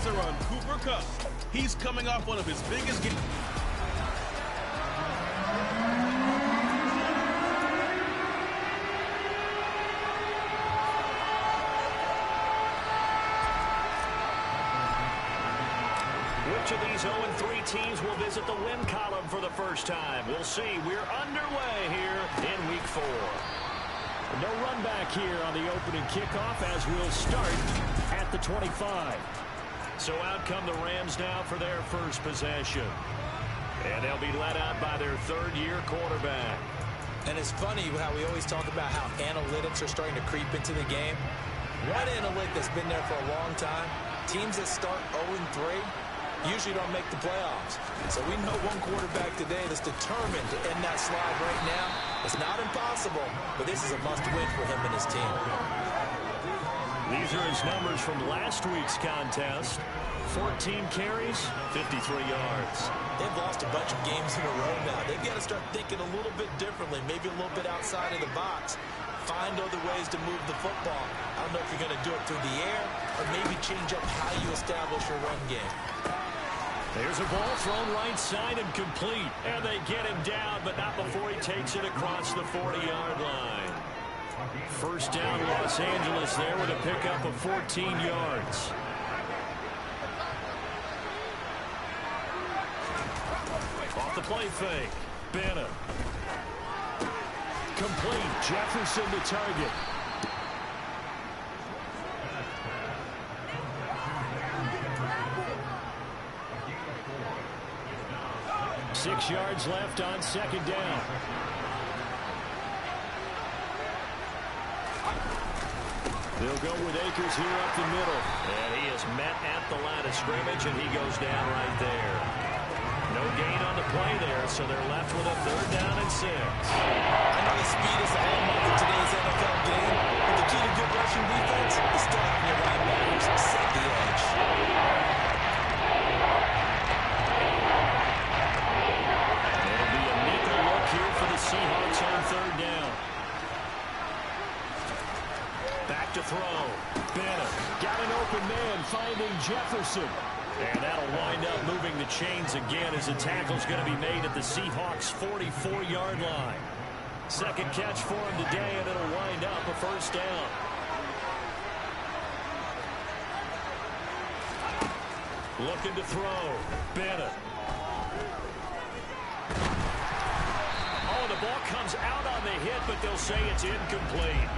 eyes are on Cooper Kupp. He's coming off one of his biggest games. Which of these 0-3 teams will visit the win column for the first time? We'll see. We're underway here in Week 4. No run back here on the opening kickoff as we'll start at the 25. So out come the Rams now for their first possession. And they'll be led out by their third-year quarterback. And it's funny how we always talk about how analytics are starting to creep into the game. One analytic that's been there for a long time, teams that start 0-3 usually don't make the playoffs. So we know one quarterback today that's determined to end that slide right now. It's not impossible, but this is a must-win for him and his team. These are his numbers from last week's contest. 14 carries, 53 yards. They've lost a bunch of games in a row now. They've got to start thinking a little bit differently, maybe a little bit outside of the box. Find other ways to move the football. I don't know if you're going to do it through the air or maybe change up how you establish your run game. There's a ball thrown right side and complete. And they get him down, but not before he takes it across the 40-yard line. First down, Los Angeles there with a pickup of 14 yards. Off the play fake. Bennett. Complete. Jefferson the target. Six yards left on second down. They'll go with Akers here up the middle. And he is met at the line of scrimmage, and he goes down right there. No gain on the play there, so they're left with a third down and 6. I know the speed is the hallmark of today's NFL game, but the key to good rushing defense is stopping your linebackers, set the edge. It'll be a nickel look here for the Seahawks on third down. Back to throw. Bennett got an open man, finding Jefferson. And that'll wind up moving the chains again as the tackle's going to be made at the Seahawks' 44-yard line. Second catch for him today, and it'll wind up a first down. Looking to throw. Bennett. Oh, the ball comes out on the hit, but they'll say it's incomplete.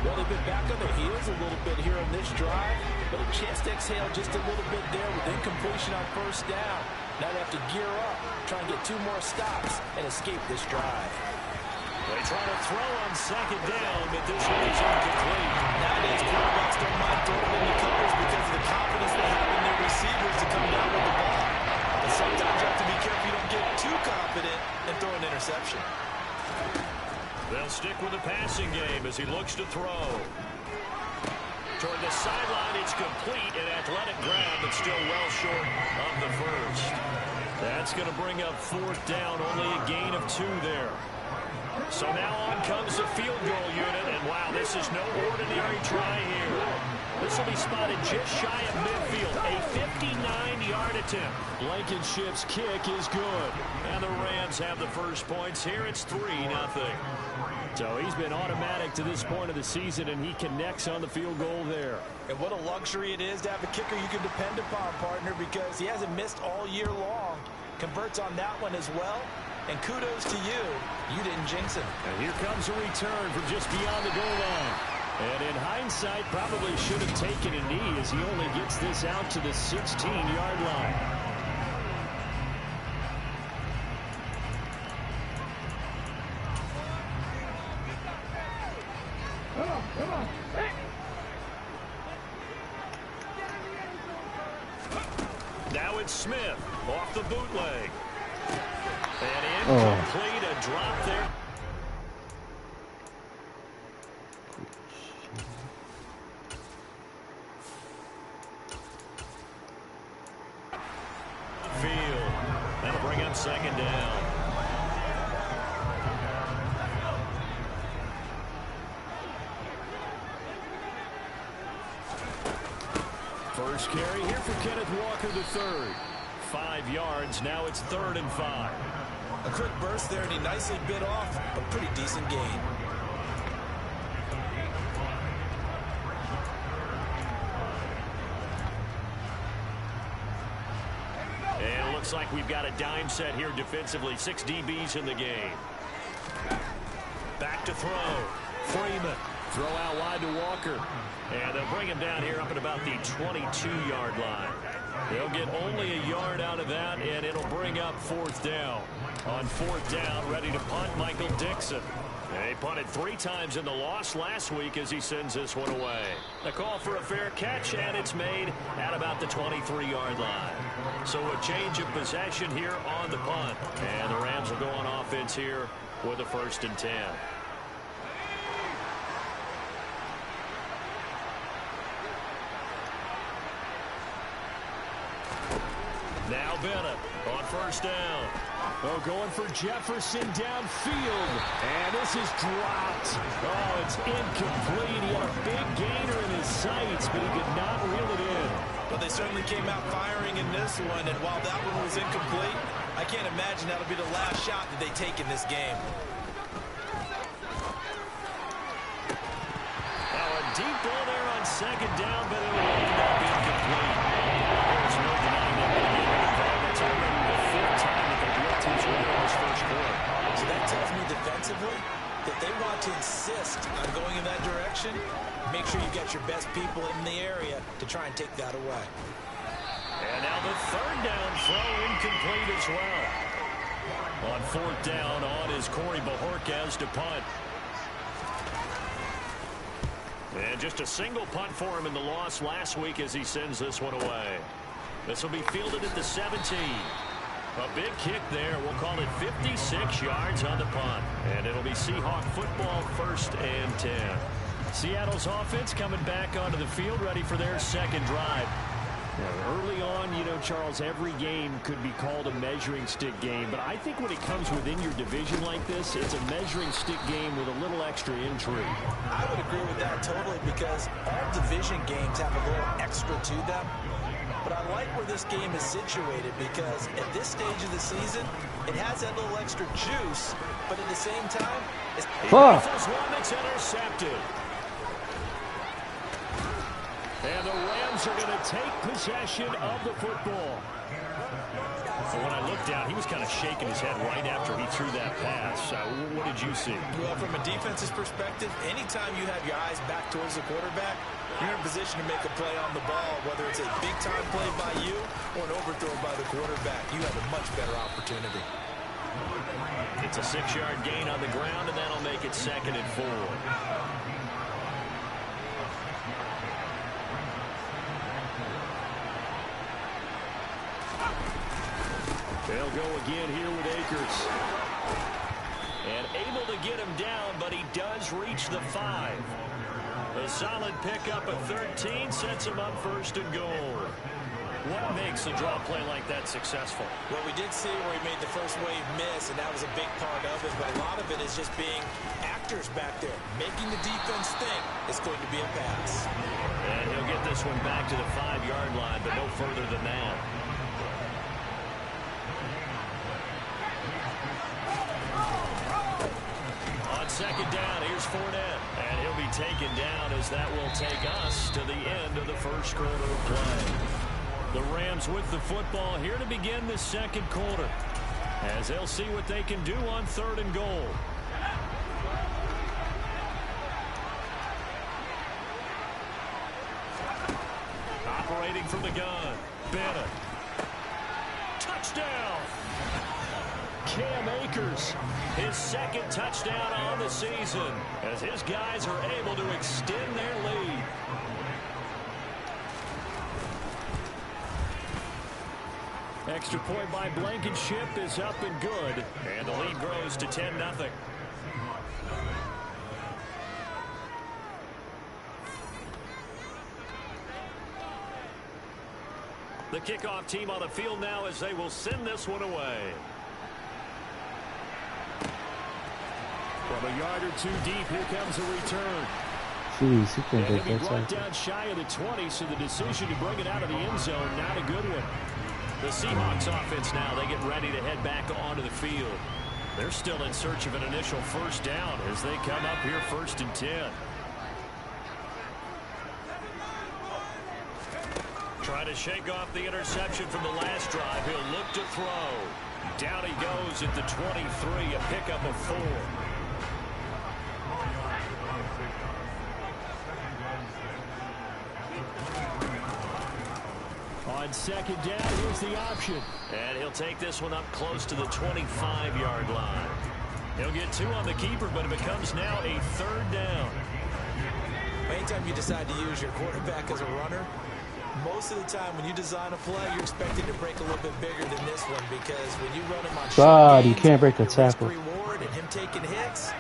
Well, they've been back on their heels a little bit here on this drive, but a chance to exhale just a little bit there with incompletion on first down. Now they have to gear up, try and get 2 more stops, and escape this drive. They try to throw on second down, but this one is incomplete. Nowadays, quarterbacks don't mind throwing in the covers because of the confidence they have in their receivers to come down with the ball. But sometimes you have to be careful you don't get too confident and throw an interception. They'll stick with the passing game as he looks to throw. Toward the sideline, it's complete, an athletic grab, but still well short of the first. That's going to bring up fourth down, only a gain of 2 there. So now on comes the field goal unit, and wow, this is no ordinary try here. This will be spotted just shy of midfield, a 59-yard attempt. Blankenship's kick is good, and the Rams have the first points here. It's 3-0. So he's been automatic to this point of the season, and he connects on the field goal there. And what a luxury it is to have a kicker you can depend upon, partner, because he hasn't missed all year long. Converts on that one as well. And kudos to you. You didn't jinx him. And here comes a return from just beyond the goal line. And in hindsight, probably should have taken a knee as he only gets this out to the 16-yard line. Come on. Now it's Smith off the bootleg. And incomplete, a drop there. Field. That'll bring up second down. first carry here for Kenneth Walker III. 5 yards. Now it's 3rd and 5. A quick burst there, and he nicely bit off a pretty decent gain. And it looks like we've got a dime set here defensively. 6 DBs in the game. Back to throw. Freeman. Throw out wide to Walker. And they'll bring him down here up at about the 22-yard line. They'll get only a yard out of that, and it'll bring up 4th down. On 4th down, ready to punt, Michael Dixon. He punted 3 times in the loss last week as he sends this one away. A call for a fair catch, and it's made at about the 23-yard line. So a change of possession here on the punt. And the Rams will go on offense here with a 1st and 10. Now Bennett on 1st down. Oh, going for Jefferson downfield. And this is dropped. Oh, it's incomplete. He had a big gainer in his sights, but he could not reel it in. But they certainly came out firing in this one, and while that one was incomplete, I can't imagine that'll be the last shot that they take in this game. Now a deep ball there on 2nd down, but it will end up incomplete. There's no denying that. That's already the 5th time that the blitz has run in this 1st quarter. So that tells me defensively that they want to insist on going in that direction. Make sure you get your best people in the area to try and take that away. And now the 3rd down throw incomplete as well. On 4th down on is Corey Bojorquez to punt. And just a single punt for him in the loss last week as he sends this one away. This will be fielded at the 17. A big kick there. We'll call it 56 yards on the punt. And it'll be Seahawk football, 1st and 10. Seattle's offense coming back onto the field, ready for their 2nd drive. Now, early on, you know, Charles, every game could be called a measuring stick game. But I think when it comes within your division like this, it's a measuring stick game with a little extra intrigue. I would agree with that totally, because all division games have a little extra to them. But I like where this game is situated, because at this stage of the season, it has that little extra juice, but at the same time, it's one that's intercepted. And the Rams are going to take possession of the football. So when I looked down, he was kind of shaking his head right after he threw that pass. What did you see? Well, from a defense's perspective, anytime you have your eyes back towards the quarterback, you're in a position to make a play on the ball, whether it's a big-time play by you or an overthrow by the quarterback. You have a much better opportunity. It's a 6-yard gain on the ground, and that'll make it 2nd and 4. They'll go again here with Akers. And able to get him down, but he does reach the 5. A solid pickup of 13 sets him up 1st and goal. What makes a draw play like that successful? Well, we did see where he made the first wave miss, and that was a big part of it. But a lot of it is just being actors back there, making the defense think it's going to be a pass. And he'll get this one back to the 5-yard line, but no further than that. On 2nd down, here's Fournette. And he'll be taken down as that will take us to the end of the 1st quarter of play. The Rams with the football here to begin the 2nd quarter, as they'll see what they can do on 3rd and goal. Operating from the gun, Bennett. Touchdown! Cam Akers, his 2nd touchdown on the season, as his guys are able to extend their lead. Extra point by Blankenship is up and good, and the lead grows to 10-0. The kickoff team on the field now as they will send this one away. From a yard or two deep, here comes a return. Jeez, he couldn't And break he that brought tackle. down shy of the 20, so the decision to bring it out of the end zone, not a good one. The Seahawks offense now, they get ready to head back onto the field. They're still in search of an initial first down as they come up here 1st and 10. Trying to shake off the interception from the last drive. He'll look to throw. Down he goes at the 23, a pickup of 4. On 2nd down, here's the option. And he'll take this one up close to the 25-yard line. He'll get 2 on the keeper, but it becomes now a 3rd down. Anytime you decide to use your quarterback as a runner, most of the time when you design a play, you're expected to break a little bit bigger than this one, because when you run him on God, short you can't break a gains, tackle. the risk reward and him taking hits,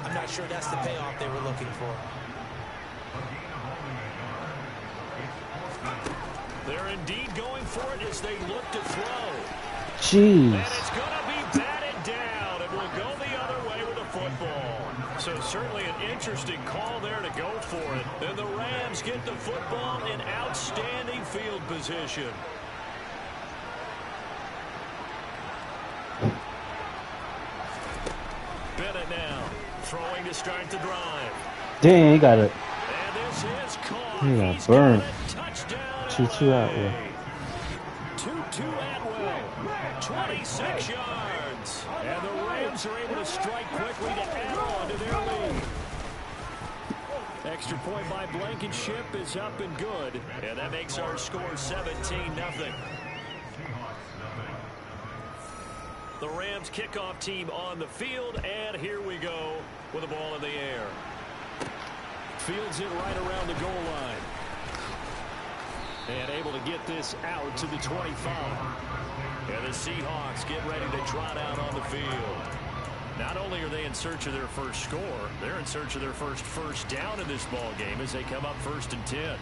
I'm not sure that's the payoff they were looking for. They're indeed going for it as they look to throw. Jeez. And it's going to be batted down, and will go the other way with the football. So certainly an interesting call there to go for it. And the Rams get the football in outstanding field position. Bennett now throwing to start the drive. Dang, he got it. And this is caught. He got He's burned. got a touchdown. 2-2 out there. 2-2 Atwell. 26 yards. And the Rams are able to strike quickly to add on to their lead. Extra point by Blankenship is up and good. And that makes our score 17-0. The Rams kickoff team on the field, and here we go with the ball in the air. Fields it right around the goal line. And able to get this out to the 25. And the Seahawks get ready to trot out on the field. Not only are they in search of their first score, they're in search of their first down in this ball game as they come up 1st and 10.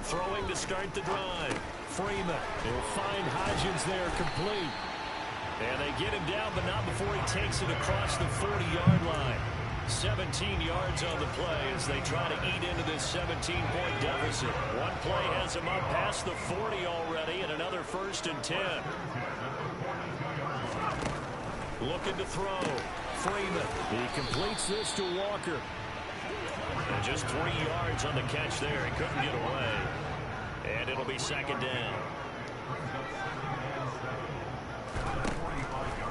Throwing to start the drive. Freeman. He'll find Hodgins there complete. And they get him down, but not before he takes it across the 40-yard line. 17 yards on the play as they try to eat into this 17-point deficit. One play has him up past the 40 already, and another 1st and 10. Looking to throw. Freeman. He completes this to Walker. And just 3 yards on the catch there. He couldn't get away. And it'll be 2nd down.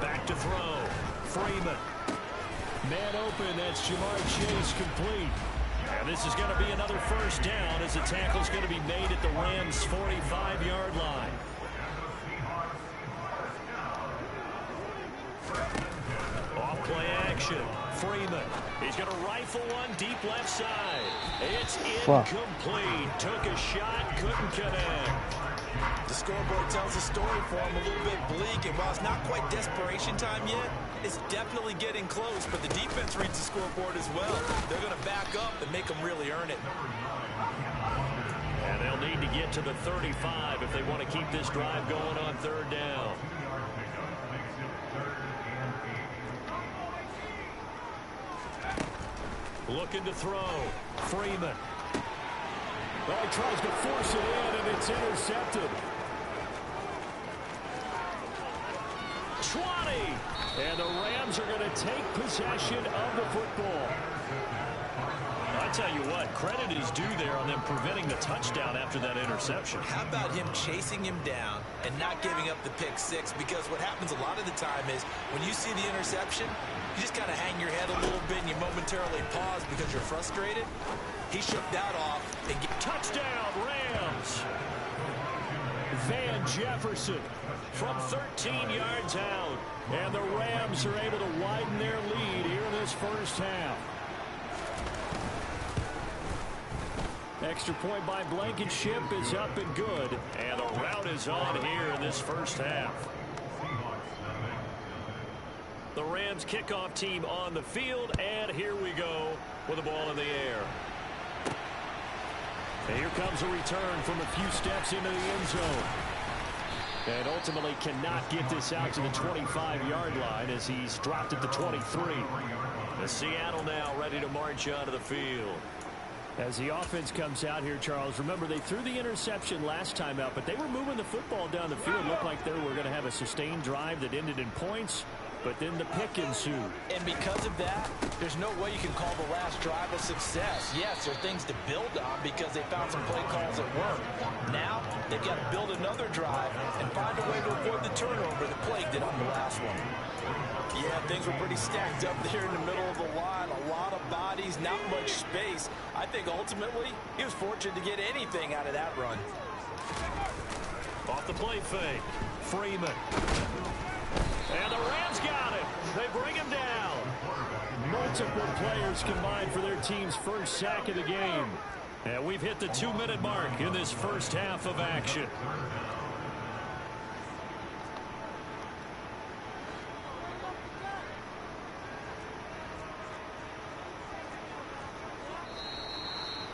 Back to throw. Freeman. Man open, that's Jamar Chase complete. And this is going to be another 1st down as the tackle's going to be made at the Rams' 45-yard line. Off play action. Freeman. He's going to rifle one deep left side. It's incomplete. Took a shot, couldn't connect. The scoreboard tells a story for him, a little bit bleak, and while it's not quite desperation time yet, it's definitely getting close, but the defense reads the scoreboard as well. They're going to back up and make them really earn it. And they'll need to get to the 35 if they want to keep this drive going on 3rd down. Looking to throw. Freeman. Well, he tries to force it in, and it's intercepted. 20. And the Rams are going to take possession of the football. I tell you what, credit is due there on them preventing the touchdown after that interception. How about him chasing him down and not giving up the pick six? Because what happens a lot of the time is when you see the interception, you just kind of hang your head a little bit and you momentarily pause because you're frustrated. He shook that off and get Touchdown, Rams. Van Jefferson From 13 yards out. And the Rams are able to widen their lead here in this first half. Extra point by Blankenship is up and good. And the route is on here in this first half. The Rams kickoff team on the field, and here we go with the ball in the air. And here comes a return from a few steps into the end zone. And ultimately cannot get this out to the 25-yard line as he's dropped at the 23. The Seattle now ready to march onto the field. As the offense comes out here, Charles, remember they threw the interception last time out, but they were moving the football down the field. Looked like they were going to have a sustained drive that ended in points, but then the pick ensued. And because of that, there's no way you can call the last drive a success. Yes, there are things to build on because they found some play calls that work. Now, they've got to build another drive and find a way to avoid the turnover that plagued it on the last one. Yeah, things were pretty stacked up there in the middle of the line. A lot of bodies, not much space. I think ultimately he was fortunate to get anything out of that run. Off the play fake. Freeman. And the Rams got him. They bring him down. Multiple players combined for their team's first sack of the game. And we've hit the 2-minute mark in this first half of action.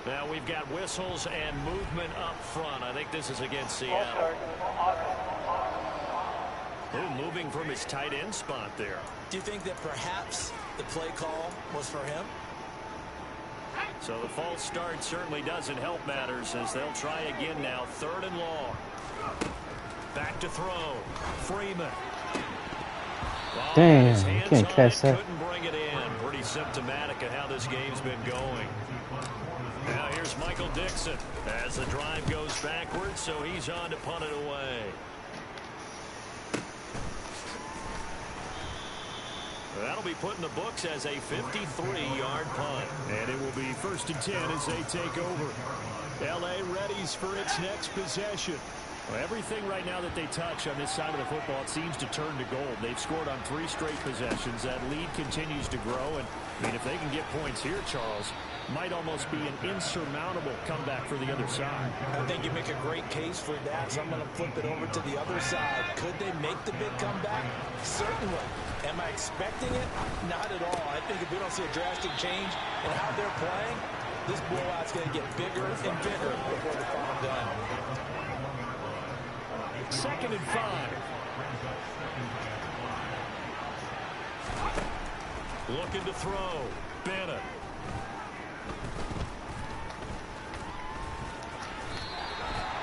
Now we've got whistles and movement up front. I think this is against Seattle. Ooh, moving from his tight end spot there. Do you think that perhaps the play call was for him? So the false start certainly doesn't help matters as they'll try again now. 3rd and long. Back to throw. Freeman. Damn, you can't catch that. Couldn't bring it in. Pretty symptomatic of how this game's been going. Now here's Michael Dixon as the drive goes backwards, so he's on to punt it away. That'll be put in the books as a 53-yard punt. And it will be 1st and 10 as they take over. L.A. readies for its next possession. Well, everything right now that they touch on this side of the football, it seems to turn to gold. They've scored on 3 straight possessions. That lead continues to grow. And, I mean, if they can get points here, Charles, might almost be an insurmountable comeback for the other side. I think you make a great case for that, so I'm going to flip it over to the other side. Could they make the big comeback? Certainly. Am I expecting it? Not at all. I think if we don't see a drastic change in how they're playing, this blowout's going to get bigger and bigger before the final done. 2nd and 5. Looking to throw. Bennett.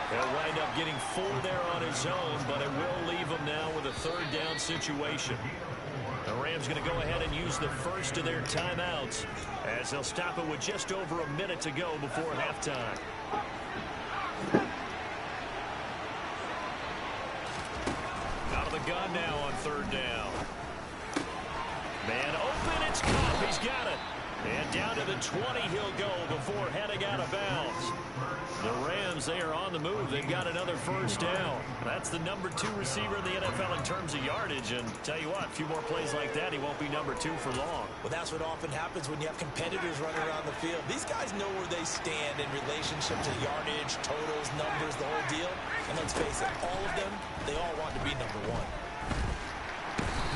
He'll wind up getting 4 there on his own, but it will leave him now with a 3rd down situation. The Rams going to go ahead and use the first of their timeouts as they'll stop it with just over a minute to go before halftime. Out of the gun now on 3rd down. Man open, it's caught. He's got it. And down to the 20 he'll go before heading out of bounds. The Rams, they are on the move. They've got another 1st down. That's the number 2 receiver in the NFL in terms of yardage. And tell you what, a few more plays like that, he won't be number 2 for long. Well, that's what often happens when you have competitors running around the field. These guys know where they stand in relationship to yardage, totals, numbers, the whole deal. And let's face it, all of them, they all want to be number 1.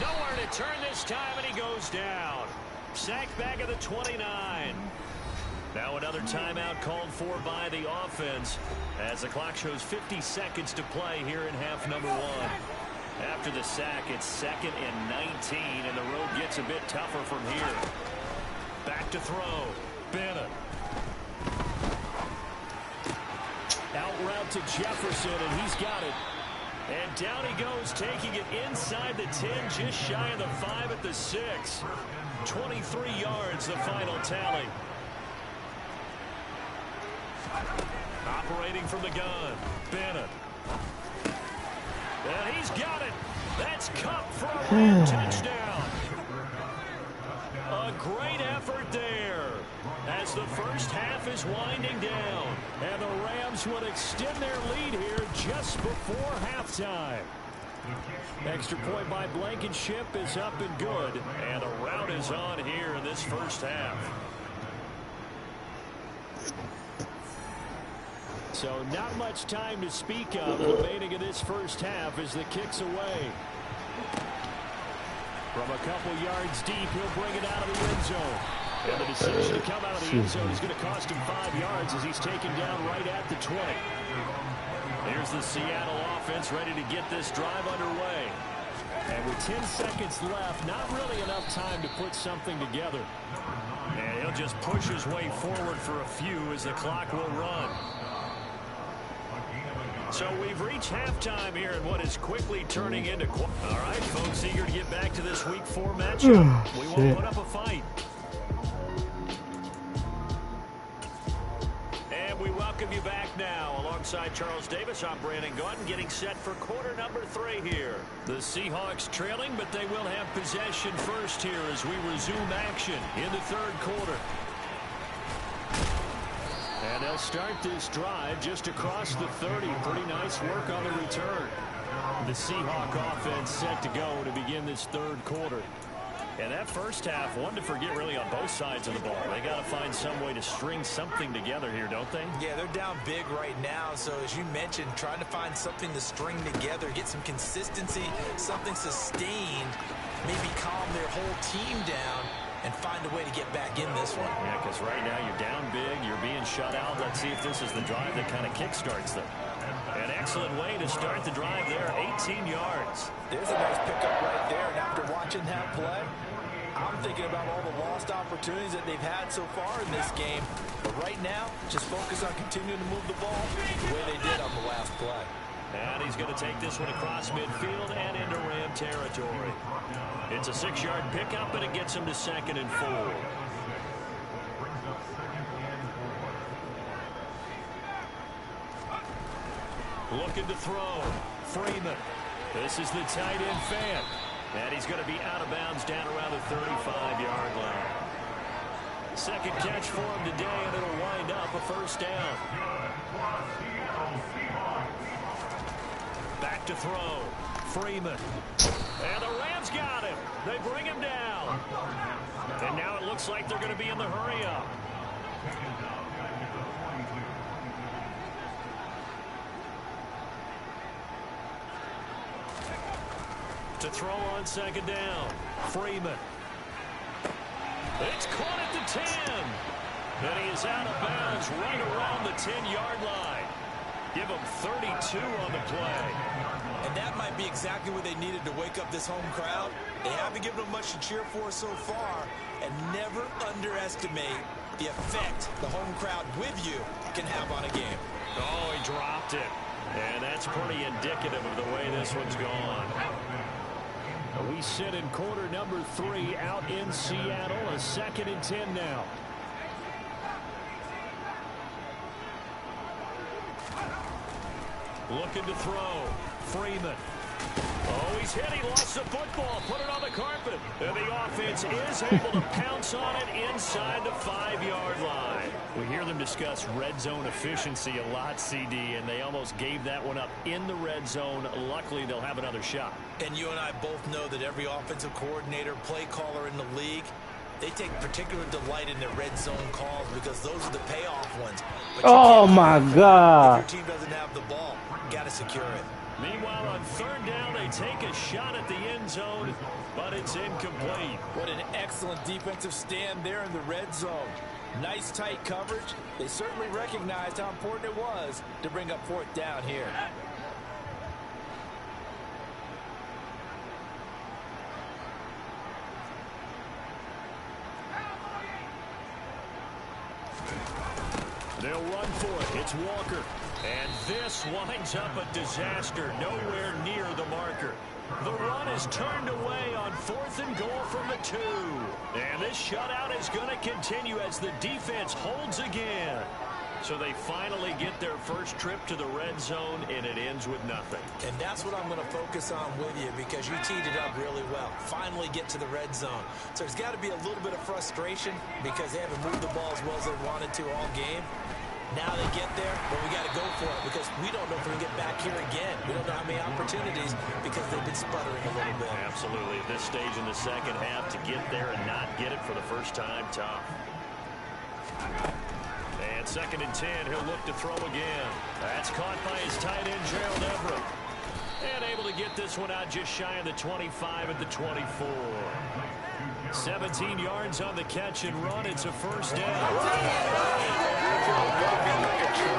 Nowhere to turn this time, and he goes down. Sacked back at the 29. Now another timeout called for by the offense as the clock shows 50 seconds to play here in half number 1. After the sack, it's 2nd and 19, and the road gets a bit tougher from here. Back to throw. Bennett. Out route to Jefferson, and he's got it. And down he goes, taking it inside the 10, just shy of the 5 at the 6. 23 yards, the final tally. Operating from the gun, Bennett. And he's got it. That's Cup for a Ram touchdown. A great effort there as the first half is winding down. And the Rams would extend their lead here just before halftime. Extra point by Blankenship is up and good. And a rout is on here in this first half. So not much time to speak of remaining in this first half as the kick's away. From a couple yards deep, he'll bring it out of the end zone. And the decision to come out of the end zone is going to cost him 5 yards as he's taken down right at the 20. Here's the Seattle offense ready to get this drive underway. And with 10 seconds left, not really enough time to put something together. And he'll just push his way forward for a few as the clock will run. So we've reached halftime here in what is quickly turning into... All right, folks, eager to get back to this Week 4 matchup. We won't put up a fight. And we welcome you back now. Alongside Charles Davis, I'm Brandon Gaudin, getting set for quarter number 3 here. The Seahawks trailing, but they will have possession first here as we resume action in the third quarter. And they'll start this drive just across the 30. Pretty nice work on the return. The Seahawk offense set to go to begin this third quarter. And that first half, one to forget really on both sides of the ball. They got to find some way to string something together here, don't they? Yeah, they're down big right now. So as you mentioned, trying to find something to string together, get some consistency, something sustained, maybe calm their whole team down and find a way to get back in this one. Yeah, because right now you're down big, you're being shut out. Let's see if this is the drive that kind of kickstarts them. An excellent way to start the drive there, 18 yards. There's a nice pickup right there, and after watching that play, I'm thinking about all the lost opportunities that they've had so far in this game. But right now, just focus on continuing to move the ball the way they did on the last play. And he's going to take this one across midfield and into Ram territory. It's a 6-yard pickup, and it gets him to 2nd and 4. Looking to throw. Freeman. This is the tight end fan. And he's going to be out of bounds down around the 35-yard line. Second catch for him today, and it'll wind up a first down. Back to throw. Freeman. And the Rams got him. They bring him down. And now it looks like they're going to be in the hurry-up. To throw on 2nd down. Freeman. It's caught at the 10. And he is out of bounds right around the 10-yard line. Give him 32 on the play. And that might be exactly what they needed to wake up this home crowd. They haven't given them much to cheer for so far. And never underestimate the effect the home crowd with you can have on a game. Oh, he dropped it. And that's pretty indicative of the way this one's gone. We sit in quarter number 3 out in Seattle. A 2nd and 10 now. Looking to throw. Freeman. Oh, he's hit. He lost the football. Put it on the carpet. And the offense is able to pounce on it inside the 5-yard line. We hear them discuss red zone efficiency a lot, CD, and they almost gave that one up in the red zone. Luckily, they'll have another shot. And you and I both know that every offensive coordinator, play caller in the league, they take particular delight in their red zone calls because those are the payoff ones. Oh, my God. If your team doesn't have the ball, got to secure it. Meanwhile, on 3rd down, they take a shot at the end zone, but it's incomplete. What an excellent defensive stand there in the red zone. Nice tight coverage. They certainly recognized how important it was to bring up 4th down here. They'll run for it. It's Walker. And this winds up a disaster. Nowhere near the marker. The run is turned away on 4th and goal from the 2. And this shutout is going to continue as the defense holds again. So they finally get their first trip to the red zone, and it ends with nothing. And that's what I'm going to focus on with you because you teed it up really well. Finally get to the red zone. So there's got to be a little bit of frustration because they haven't moved the ball as well as they wanted to all game. Now they get there, but we got to go for it because we don't know if we can get back here again. We don't know how many opportunities because they've been sputtering a little bit. Absolutely. At this stage in the second half, to get there and not get it for the first time, tough. And 2nd and 10, he'll look to throw again. That's caught by his tight end, Gerald Everett. And able to get this one out just shy of the 25 at the 24. 17 yards on the catch and run. It's a first down.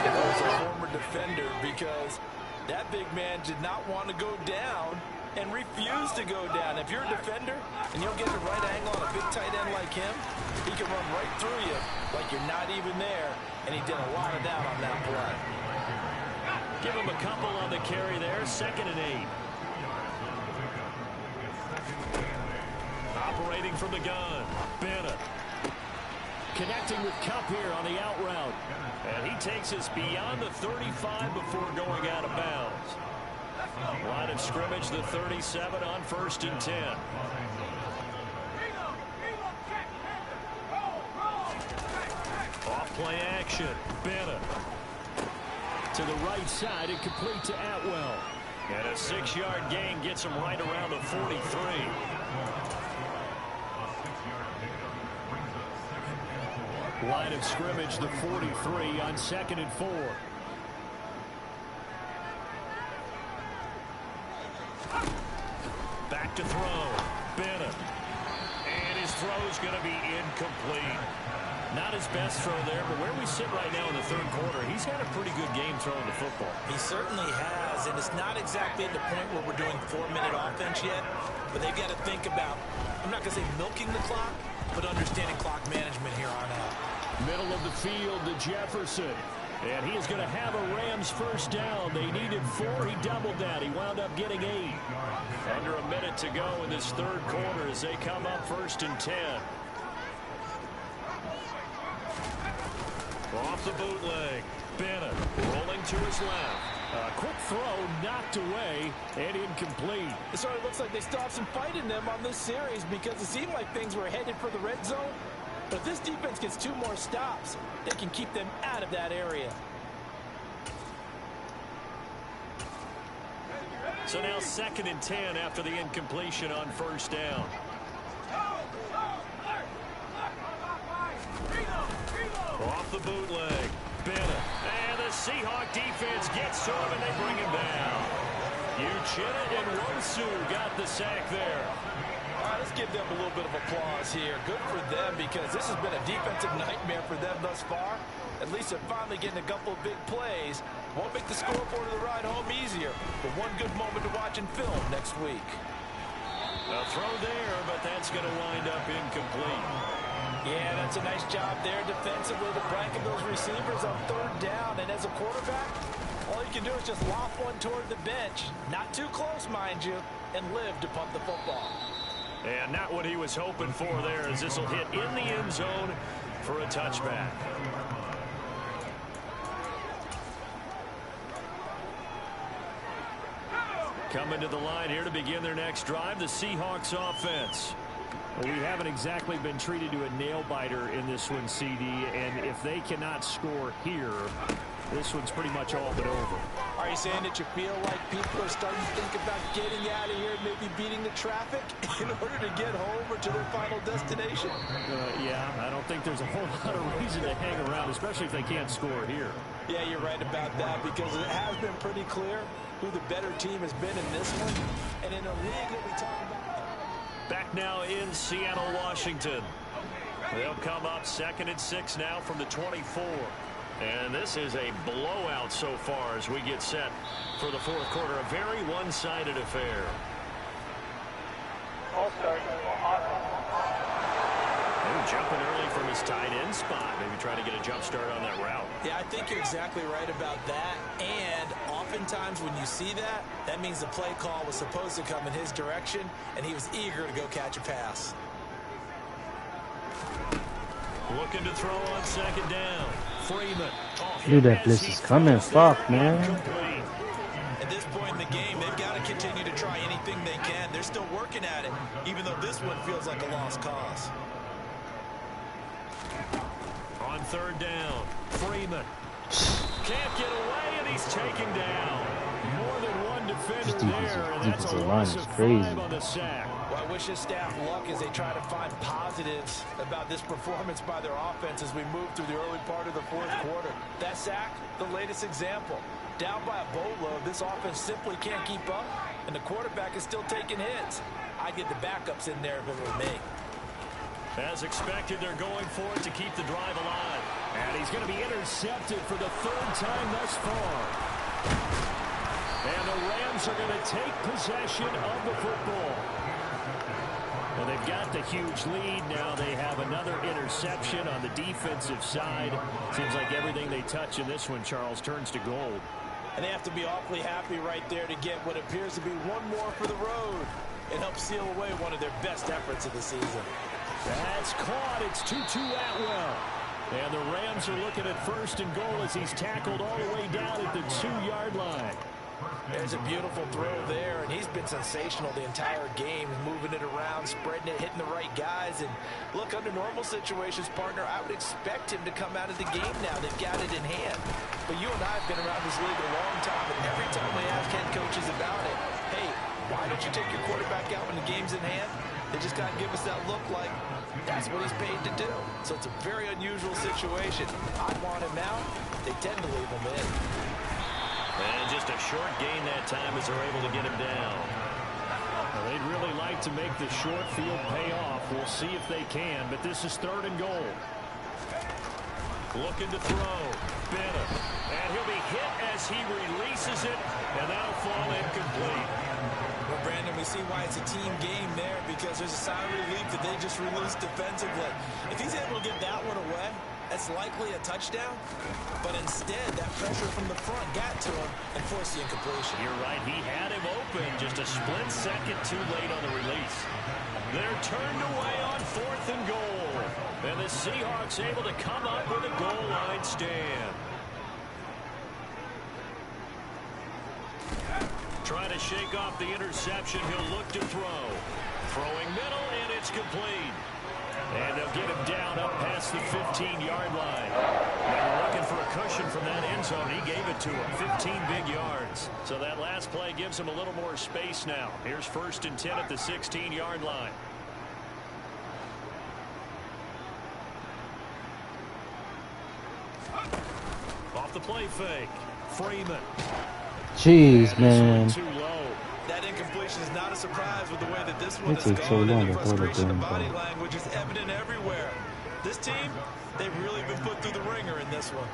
As a former defender, because that big man did not want to go down and refused to go down. If you're a defender and you don't get the right angle on a big tight end like him, he can run right through you like you're not even there, and he did a lot of that on that play. Give him a couple on the carry there. 2nd and 8. Operating from the gun, Bennett. Connecting with Cup here on the out route. And he takes us beyond the 35 before going out of bounds. Line of scrimmage, the 37 on 1st and 10. Off play action, Bennett. To the right side and complete to Atwell. And a 6-yard gain gets him right around the 43. Line of scrimmage, the 43 on 2nd and 4. Back to throw. Bennett. And his throw's going to be incomplete. Not his best throw there, but where we sit right now in the 3rd quarter, he's had a pretty good game throwing the football. He certainly has, and it's not exactly at the point where we're doing 4-minute offense yet, but they've got to think about, I'm not going to say milking the clock, but understanding clock management here on out. Middle of the field to Jefferson. And he is going to have a Rams first down. They needed 4. He doubled that. He wound up getting 8. Under a minute to go in this 3rd quarter as they come up 1st and 10. Off the bootleg. Bennett rolling to his left. A quick throw knocked away and incomplete. It sort of looks like they still have some fight in them on this series because it seemed like things were headed for the red zone. But if this defense gets 2 more stops, they can keep them out of that area. So now 2nd and 10 after the incompletion on 1st down. Off the bootleg. Bennett. And the Seahawk defense gets to him and they bring him down. Uchenna and Wosu got the sack there. All right, let's give them a little bit of applause here. Good for them because this has been a defensive nightmare for them thus far. At least they're finally getting a couple of big plays. Won't make the scoreboard of the ride home easier, but one good moment to watch in film next week. A throw there, but that's going to wind up incomplete. Yeah, that's a nice job there defensively to blanket those receivers on 3rd down. And as a quarterback, all you can do is just loft one toward the bench. Not too close, mind you, and live to pump the football. And not what he was hoping for there, as this will hit in the end zone for a touchback. Coming to the line here to begin their next drive, the Seahawks offense. Well, we haven't exactly been treated to a nail-biter in this one, CD, and if they cannot score here, this one's pretty much all but over. Are you saying that you feel like people are starting to think about getting out of here and maybe beating the traffic in order to get home or to their final destination? Yeah, I don't think there's a whole lot of reason to hang around, especially if they can't score here. Yeah, you're right about that because it has been pretty clear who the better team has been in this one. And in a league that we talk about. Back now in Seattle, Washington. They'll come up 2nd and 6 now from the 24. And this is a blowout so far as we get set for the 4th quarter. A very one-sided affair. Jumping early from his tight end spot. Maybe trying to get a jump start on that route. Yeah, I think you're exactly right about that. And oftentimes when you see that, that means the play call was supposed to come in his direction, and he was eager to go catch a pass. Looking to throw on 2nd down. Freeman. Dude, that blitz is coming. Fuck, man. At this point in the game, they've got to continue to try anything they can. They're still working at it, even though this one feels like a lost cause. On 3rd down, Freeman can't get away, and he's taken down. More than one defender there, and that's a loss of 5 on the sack. Well, I wish his staff luck as they try to find positives about this performance by their offense as we move through the early part of the 4th quarter. That sack, the latest example. Down by a boatload, this offense simply can't keep up, and the quarterback is still taking hits. I'd get the backups in there if it were me. As expected, they're going for it to keep the drive alive. And he's going to be intercepted for the 3rd time thus far. And the Rams are going to take possession of the football. Well, they've got the huge lead. Now they have another interception on the defensive side. Seems like everything they touch in this one, Charles, turns to gold. And they have to be awfully happy right there to get what appears to be one more for the road. It helps seal away one of their best efforts of the season. That's caught. It's Tutu Atwell. And the Rams are looking at 1st and goal as he's tackled all the way down at the 2-yard line. There's a beautiful throw there, and he's been sensational the entire game, moving it around, spreading it, hitting the right guys. And look, under normal situations, partner, I would expect him to come out of the game now. They've got it in hand. But you and I have been around this league a long time, and every time we ask head coaches about it, hey, why don't you take your quarterback out when the game's in hand? They just got to give us that look like that's what he's paid to do. So it's a very unusual situation. I want him out. They tend to leave him in. And just a short gain that time as they're able to get him down. Well, they'd really like to make the short field pay off. We'll see if they can, but this is 3rd and goal. Looking to throw. Bennett. And he'll be hit as he releases it, and that'll fall incomplete. Well, Brandon, we see why it's a team game there, because there's a sigh of relief that they just released defensively. If he's able to get that one away, that's likely a touchdown. But instead, that pressure from the front got to him and forced the incompletion. You're right. He had him open just a split second too late on the release. They're turned away on 4th and goal. And the Seahawks able to come up with a goal line stand. Trying to shake off the interception. He'll look to throw. Throwing middle, and it's complete. And they'll get him down up past the 15-yard line. Now looking for a cushion from that end zone. He gave it to him. 15 big yards. So that last play gives him a little more space now. Here's 1st and 10 at the 16-yard line. Off the play fake. Freeman. Jeez, man. Too low. That incompletion is not a surprise with the way that this one It is takes so going, long and the to throw the frustration damn of body ball. language is evident everywhere. This team, they've really been put through the ringer in this one.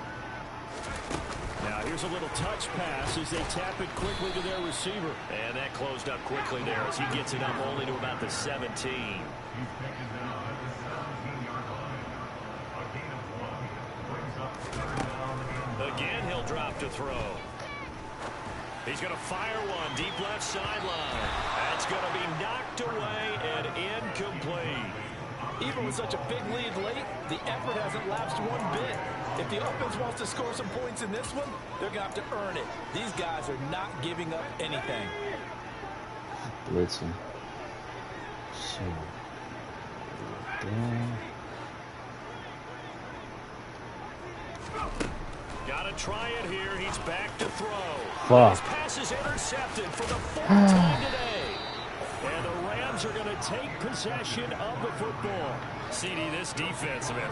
Now here's a little touch pass as they tap it quickly to their receiver. And that closed up quickly there as he gets it up only to about the 17. Again, he'll drop to throw. He's going to fire one deep left sideline. That's going to be knocked away and incomplete. Even with such a big lead late, the effort hasn't lapsed one bit. If the offense wants to score some points in this one, they're going to have to earn it. These guys are not giving up anything. Blitzing. So. Damn. Got to try it here. He's back to throw. Fuck. His pass is intercepted for the 4th time today. And the Rams are going to take possession of the football. CD, this defense, man,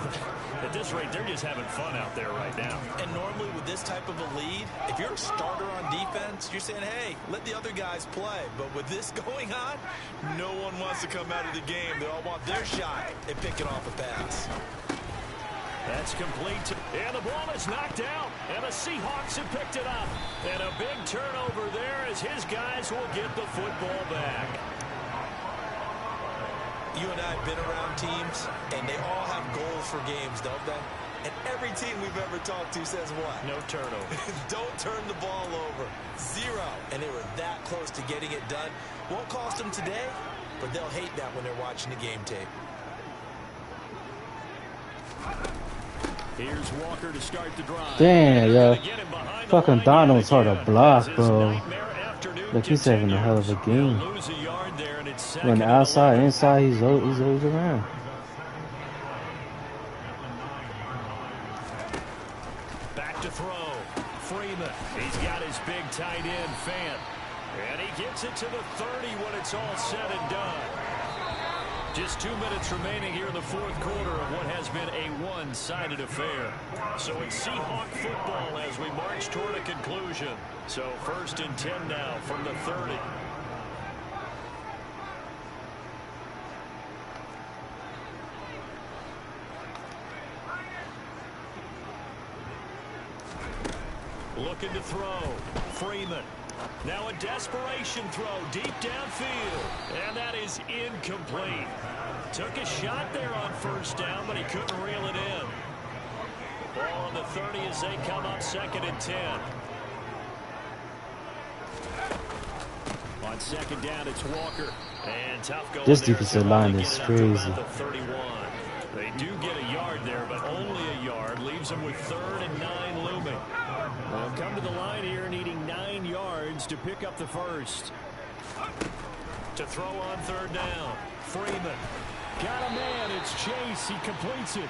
at this rate, they're just having fun out there right now. And normally with this type of a lead, if you're a starter on defense, you're saying, hey, let the other guys play. But with this going on, no one wants to come out of the game. They all want their shot at picking off a pass. That's complete. And the ball is knocked out. And the Seahawks have picked it up. And a big turnover there as his guys will get the football back. You and I have been around teams, and they all have goals for games, don't they? And every team we've ever talked to says what? No turnover. Don't turn the ball over. 0. And they were that close to getting it done. Won't cost them today, but they'll hate that when they're watching the game tape. Here's Walker to start the drive. Damn, yo. Fucking Donald's hard to block, bro. Like he's having a hell of a game. When outside, inside, he's always around. Back to throw. Freeman. He's got his big tight end, Fant. And he gets it to the 30 when it's all said and done. Just 2 minutes remaining here in the 4th quarter of what has been a one-sided affair. So it's Seahawk football as we march toward a conclusion. So 1st and 10 now from the 30. looking to throw. Freeman. Now a desperation throw deep downfield. And that is incomplete. Took a shot there on first down, but he couldn't reel it in. Ball on the 30 as they come up 2nd and 10. On 2nd down, it's Walker. And tough going. This defensive line is crazy. The 31. They do get a yard there, but only a yard. Leaves them with 3rd and 9 looming. They'll come to the line here needing 9 yards to pick up the first. To throw on 3rd down. Freeman. Got a man. It's Chase. He completes it.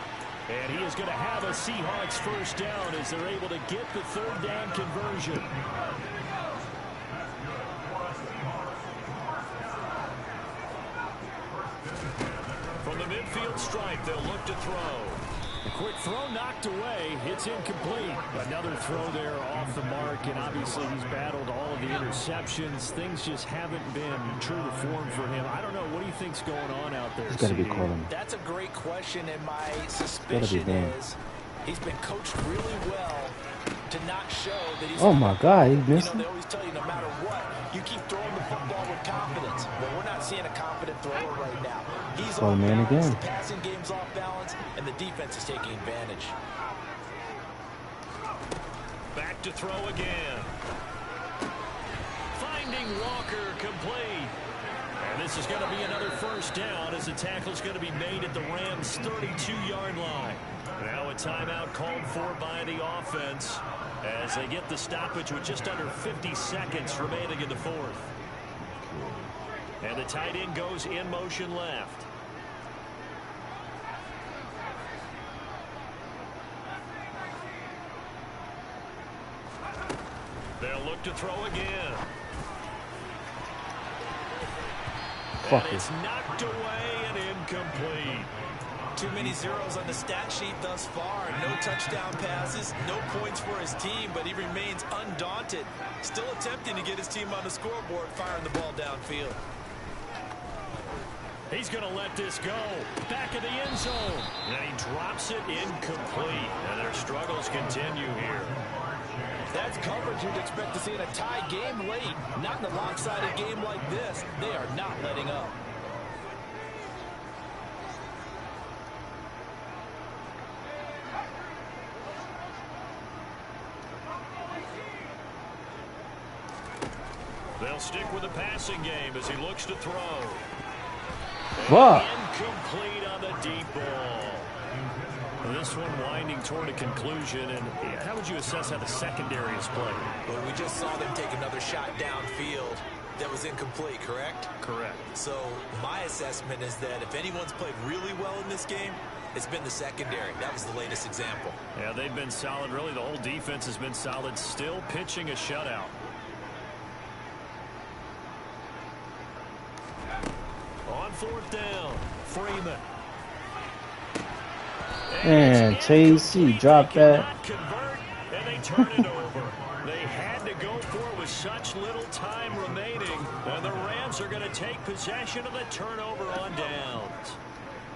And he is going to have a Seahawks first down as they're able to get the 3rd down conversion. From the midfield stripe, they'll look to throw. A quick throw knocked away. It's incomplete. Another throw there off the mark, and obviously he's battled all of the interceptions. Things just haven't been true to form for him. I don't know. What do you think's going on out there? He's got to be calling. That's a great question, and my suspicion is he's been coached really well to not show that he's... Oh, my God. He missed They always tell you no matter what, you keep throwing the football with confidence. But we're not seeing a confident thrower right now. He's off balance, again. The passing game's off balance, and the defense is taking advantage. Back to throw again. Finding Walker complete. And this is going to be another first down as the tackle's going to be made at the Rams' 32-yard line. Now a timeout called for by the offense as they get the stoppage with just under 50 seconds remaining in the 4th. And the tight end goes in motion left. They'll look to throw again. And it's knocked away and incomplete. Too many zeros on the stat sheet thus far. No touchdown passes, no points for his team, but he remains undaunted. Still attempting to get his team on the scoreboard, firing the ball downfield. He's going to let this go. Back of the end zone. And he drops it incomplete. And their struggles continue here. That's coverage you'd expect to see in a tie game late. Not in a lopsided game like this. They are not letting up. They'll stick with the passing game as he looks to throw. Wow. Incomplete on the deep ball. This one winding toward a conclusion. And how would you assess how the secondary is played? Well, we just saw them take another shot downfield that was incomplete, correct? Correct. So my assessment is that if anyone's played really well in this game, it's been the secondary. That was the latest example. Yeah, they've been solid. Really, the whole defense has been solid. Still pitching a shutout. On 4th down, Freeman. And JC dropped that. And they turn it over. They had to go for it with such little time remaining. And the Rams are going to take possession of the turnover on downs.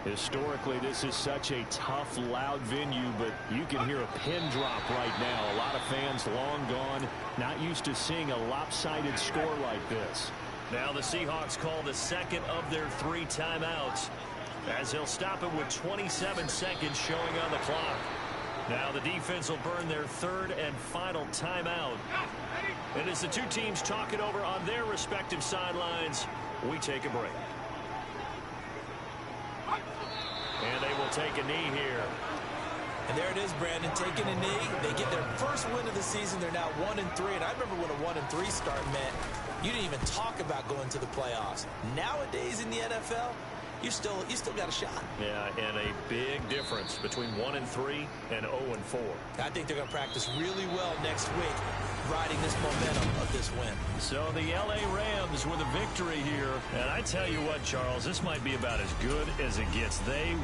Historically, this is such a tough, loud venue, but you can hear a pin drop right now. A lot of fans long gone, not used to seeing a lopsided score like this. Now the Seahawks call the second of their 3 timeouts as they'll stop it with 27 seconds showing on the clock. Now the defense will burn their 3rd and final timeout. And as the two teams talk it over on their respective sidelines, we take a break. And they will take a knee here. And there it is, Brandon, taking a knee. They get their first win of the season. They're now 1-3. And I remember when a 1-3 start meant you didn't even talk about going to the playoffs. Nowadays in the NFL, you still got a shot. Yeah, and a big difference between 1-3 and 0-4. I think they're going to practice really well next week, riding this momentum of this win. So the LA Rams with a victory here. And I tell you what, Charles, this might be about as good as it gets. They